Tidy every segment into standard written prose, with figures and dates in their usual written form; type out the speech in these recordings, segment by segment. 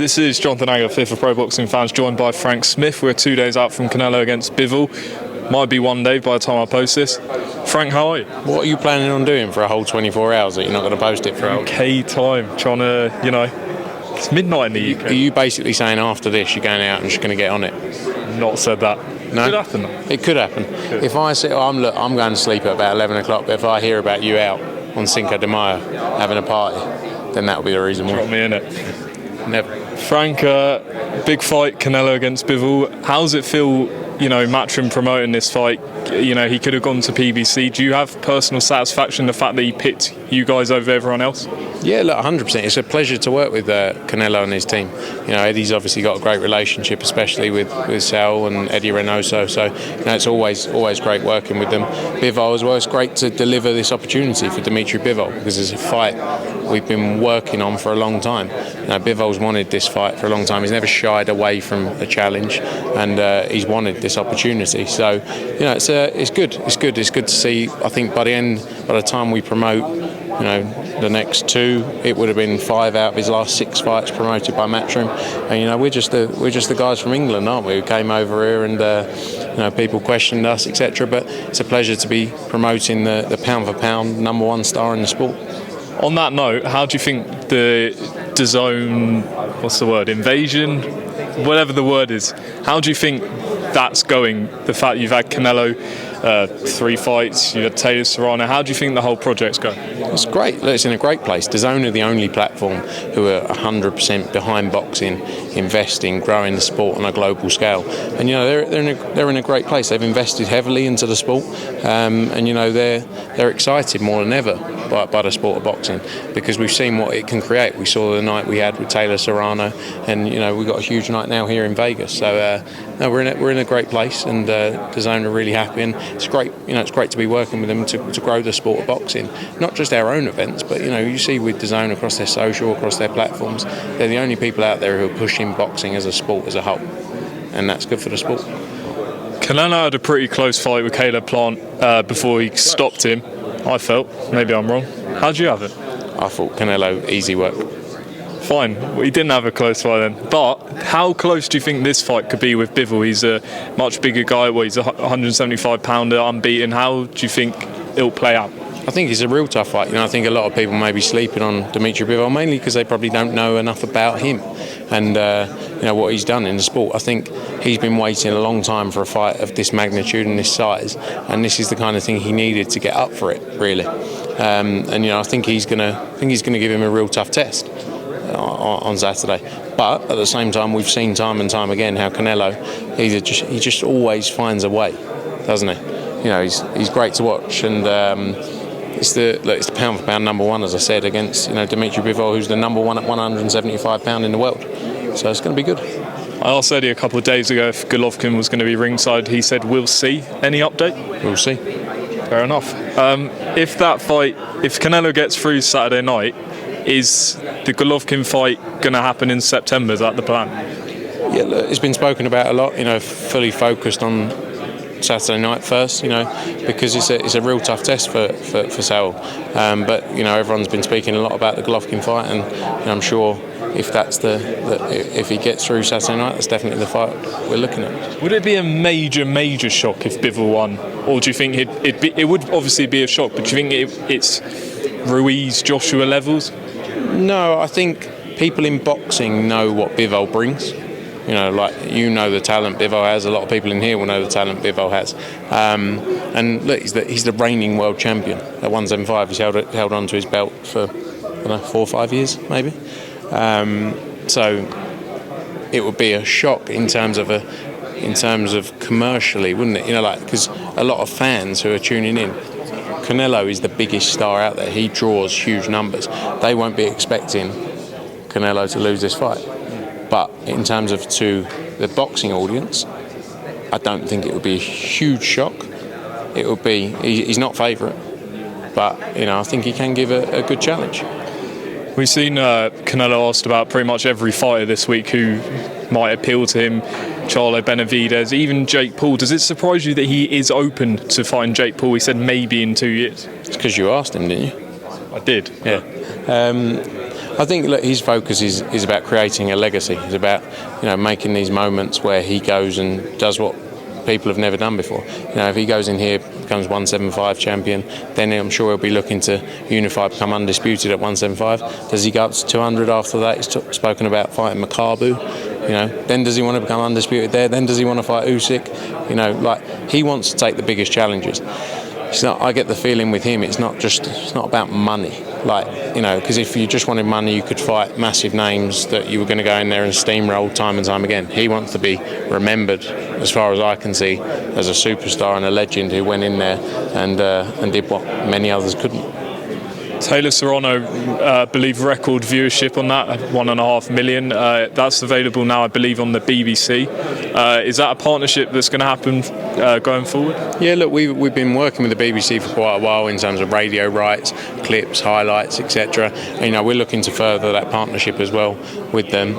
This is Jonathan Agger, fifth of Pro Boxing Fans, joined by Frank Smith. We're 2 days out from Canelo against Bivol. Might be 1 day by the time I post this. Frank, how are you? What are you planning on doing for a whole 24 hours that you're not going to post it for? UK time, trying to, it's midnight in the UK. Are you basically saying after this you're going out and just going to get on it? Not said that. No? Could happen. It could happen. If I say, I'm going to sleep at about 11 o'clock, but if I hear about you out on Cinco de Mayo having a party, then that'll be the reason why. Drop me in it. Never. Frank, big fight, Canelo against Bivol. How's it feel, Matchroom promoting this fight? He could have gone to PBC. Do you have personal satisfaction in the fact that he picked you guys over everyone else? Yeah, look, 100%. It's a pleasure to work with Canelo and his team. Eddie's obviously got a great relationship, especially with Sal and Eddie Reynoso. So, it's always great working with them. Bivol as well. It's great to deliver this opportunity for Dmitry Bivol because it's a fight we've been working on for a long time. Bivol's wanted this fight for a long time. He's never shied away from a challenge, and he's wanted this opportunity. So, it's good. It's good. It's good to see. I think by the time we promote, the next two, it would have been 5 out of his last 6 fights promoted by Matchroom. And we're just the guys from England, aren't we? Who came over here and people questioned us, etc. But it's a pleasure to be promoting the pound for pound #1 star in the sport. On that note, how do you think the DAZN, invasion, whatever the word is, how do you think that's going? The fact you've had Canelo 3 fights, you've had Taylor Serrano, how do you think the whole project's going? It's great. It's in a great place. DAZN are the only platform who are 100% behind boxing, investing, growing the sport on a global scale. And they're in a great place. They've invested heavily into the sport, and they're excited more than ever by the sport of boxing because we've seen what it can create. We saw the night we had with Taylor Serrano, and we've got a huge night now here in Vegas. So we're in a great place, and DAZN are really happy. And it's great. It's great to be working with them to grow the sport of boxing, not just our own events, but you see with DAZN across their social, across their platforms, they're the only people out there who are pushing boxing as a sport as a whole, and that's good for the sport. Canelo had a pretty close fight with Caleb Plant before he stopped him. I felt, maybe I'm wrong. How'd you have it? I thought Canelo easy work. Fine, well, he didn't have a close fight then. But how close do you think this fight could be with Bivol? He's a much bigger guy. Well, he's a 175-pounder, unbeaten. How do you think it'll play out? I think it's a real tough fight. I think a lot of people may be sleeping on Dmitry Bivol, mainly because they probably don't know enough about him and what he's done in the sport. I think he's been waiting a long time for a fight of this magnitude and this size, and this is the kind of thing he needed to get up for it, really. I think he's gonna give him a real tough test on Saturday. But at the same time, we've seen time and time again how Canelo, he just always finds a way, doesn't he? He's great to watch, and it's the pound for pound #1, as I said, against Dmitry Bivol, who's the #1 at 175 pound in the world. So it's going to be good. I asked Eddie a couple of days ago if Golovkin was going to be ringside. He said we'll see. Any update? We'll see. Fair enough. If Canelo gets through Saturday night, is the Golovkin fight going to happen in September? Is that the plan? Yeah, look, it's been spoken about a lot. Fully focused on Saturday night first. Because it's a real tough test for Sal. But everyone's been speaking a lot about the Golovkin fight, and I'm sure if he gets through Saturday night, that's definitely the fight we're looking at. Would it be a major shock if Bivol won, or do you think it would obviously be a shock? But do you think it's Ruiz, Joshua levels? No, I think people in boxing know what Bivol brings. The talent Bivol has. A lot of people in here will know the talent Bivol has. And look, he's the reigning world champion at 175. He's held on to his belt for 4 or 5 years, maybe. So it would be a shock in terms of commercially, wouldn't it? Because a lot of fans who are tuning in, Canelo is the biggest star out there. He draws huge numbers. They won't be expecting Canelo to lose this fight. But in terms of to the boxing audience, I don't think it would be a huge shock. It would be, he's not favourite, but I think he can give a good challenge. We've seen Canelo asked about pretty much every fighter this week who might appeal to him. Charlo Benavidez, even Jake Paul. Does it surprise you that he is open to fighting Jake Paul? He said maybe in 2 years. It's because you asked him, didn't you? I did. Yeah. I think look, his focus is about creating a legacy. It's about making these moments where he goes and does what people have never done before. If he goes in here, becomes 175 champion, then I'm sure he'll be looking to unify, become undisputed at 175. Does he go up to 200 after that? He's spoken about fighting Makabu. Then does he want to become undisputed there? Then does he want to fight Usyk? He wants to take the biggest challenges. I get the feeling with him, it's not about money. Because if you just wanted money, you could fight massive names that you were going to go in there and steamroll time and time again. He wants to be remembered, as far as I can see, as a superstar and a legend who went in there and did what many others couldn't. Taylor Serrano, I believe record viewership on that, 1.5 million. That's available now, I believe, on the BBC. Is that a partnership that's going to happen going forward? Yeah, look, we've been working with the BBC for quite a while in terms of radio rights, clips, highlights, etc. We're looking to further that partnership as well with them.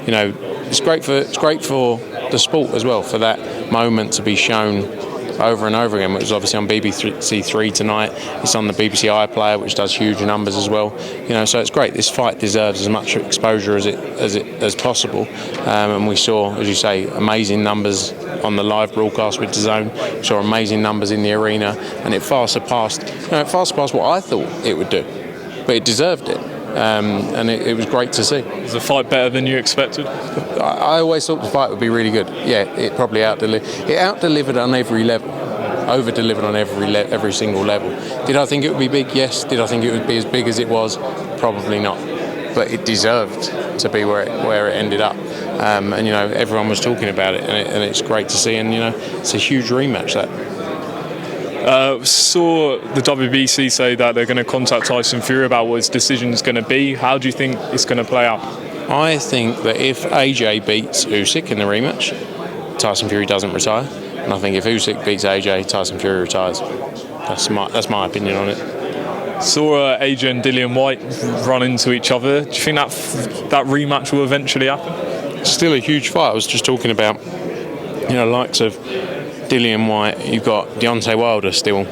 It's great for the sport as well, for that moment to be shown over and over again. It was obviously on BBC Three tonight. It's on the BBC iPlayer, which does huge numbers as well. So it's great. This fight deserves as much exposure as possible. And we saw, as you say, amazing numbers on the live broadcast with DAZN. We saw amazing numbers in the arena, and it far surpassed what I thought it would do. But it deserved it. And it was great to see. Was the fight better than you expected? I always thought the fight would be really good. Yeah, it probably out-delivered on every level, over-delivered on every single level. Did I think it would be big? Yes. Did I think it would be as big as it was? Probably not. But it deserved to be where it ended up. And everyone was talking about it, and it's great to see. And it's a huge rematch that. Saw the WBC say that they're going to contact Tyson Fury about what his decision is going to be. How do you think it's going to play out? I think that if AJ beats Usyk in the rematch, Tyson Fury doesn't retire. And I think if Usyk beats AJ, Tyson Fury retires. That's my opinion on it. Saw AJ and Dillian White run into each other. Do you think that rematch will eventually happen? It's still a huge fight. I was just talking about, likes of Dillian White, you've got Deontay Wilder still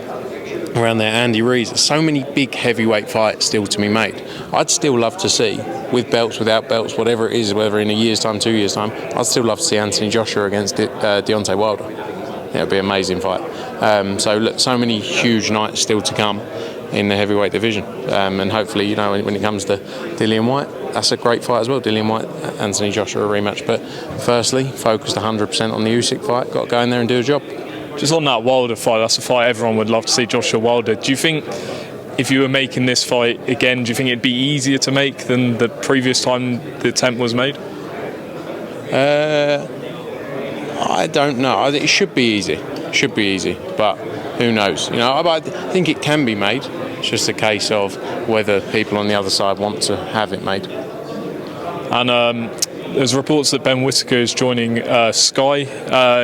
around there, Andy Ruiz. So many big heavyweight fights still to be made. I'd still love to see, with belts, without belts, whatever it is, whether in a year's time, 2 years' time, I'd still love to see Anthony Joshua against Deontay Wilder. It would be an amazing fight. So many huge nights still to come in the heavyweight division. And hopefully, when it comes to Dillian White, that's a great fight as well. Dillian White, Anthony Joshua rematch. But firstly, focused 100% on the Usyk fight. Got to go in there and do a job. Just on that Wilder fight, that's a fight everyone would love to see, Joshua Wilder. Do you think if you were making this fight again, do you think it'd be easier to make than the previous time the attempt was made? I don't know. I think it should be easy. But who knows? I think it can be made. It's just a case of whether people on the other side want to have it made. And there's reports that Ben Whittaker is joining Sky.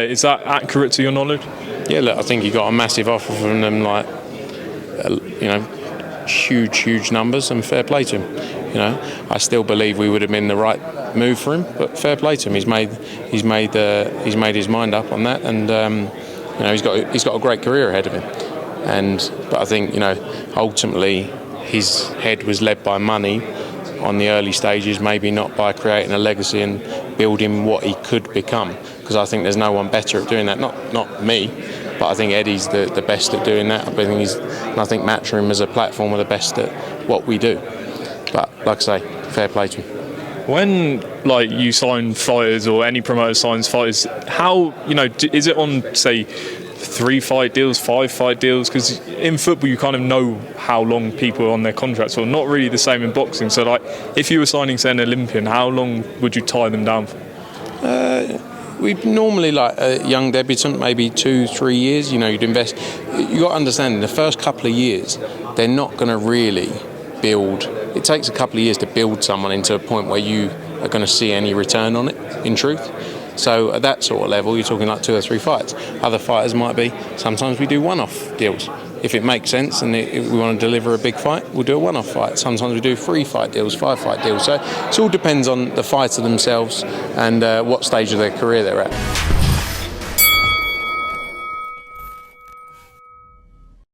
Is that accurate to your knowledge? Yeah, look, I think he got a massive offer from them, huge numbers, and fair play to him. I still believe we would have been the right move for him, but fair play to him. He's made his mind up on that, and he's got a great career ahead of him. But I think ultimately his head was led by money on the early stages, maybe not by creating a legacy and building what he could become. Because I think there's no one better at doing that. Not me, but I think Eddie's the best at doing that. I think Matchroom as a platform are the best at what we do. But like I say, fair play to him. When you sign fighters or any promoter signs fighters, how is it on, say, 3-fight deals, 5-fight deals? Because in football you kind of know how long people are on their contracts for. Not really the same in boxing. So if you were signing, say, an Olympian, how long would you tie them down for? We'd normally, a young debutant, maybe 2-3 years. You'd invest. You got to understand, in the first couple of years they're not going to really build. It takes a couple of years to build someone into a point where you are going to see any return on it, in truth. So at that sort of level, you're talking 2 or 3 fights. Other fighters might be, sometimes we do one-off deals. If it makes sense and if we want to deliver a big fight, we'll do a one-off fight. Sometimes we do 3-fight deals, 5-fight deals. So it all depends on the fighter themselves and what stage of their career they're at.